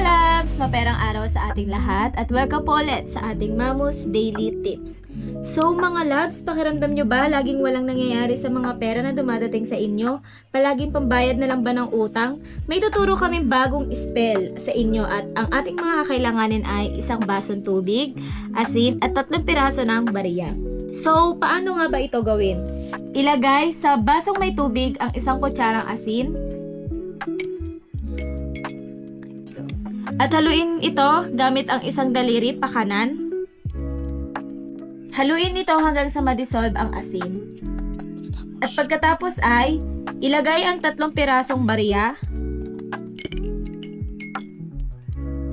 Labs! Maperang araw sa ating lahat at welcome po ulit sa ating Mamus Daily Tips. So mga Labs, pakiramdam nyo ba laging walang nangyayari sa mga pera na dumadating sa inyo? Palaging pambayad na lang ba ng utang? May tuturo kaming bagong spell sa inyo at ang ating mga kakailanganin ay isang basong tubig, asin at 3 piraso ng bariya. So, paano nga ba ito gawin? Ilagay sa basong may tubig ang 1 kutsarang asin at haluin ito gamit ang 1 daliri pakanan. Haluin ito hanggang sa ma-dissolve ang asin. At pagkatapos ay ilagay ang 3 pirasong bariya.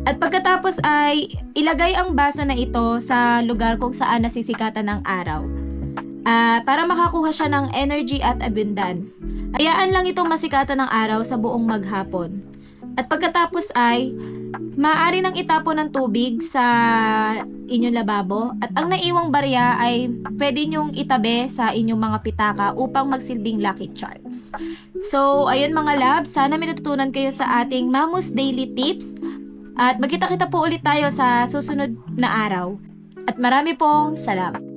At pagkatapos ay ilagay ang baso na ito sa lugar kung saan nasisikatan ng araw. Para makakuha siya ng energy at abundance. Hayaan lang itong masikatan ng araw sa buong maghapon. At pagkatapos ay maaari nang itapon ng tubig sa inyong lababo at ang naiwang barya ay pwede nyong itabi sa inyong mga pitaka upang magsilbing lucky charms. So, ayun mga labs, sana may natutunan kayo sa ating Mamus Daily Tips at magkita-kita po ulit tayo sa susunod na araw. At marami pong salamat!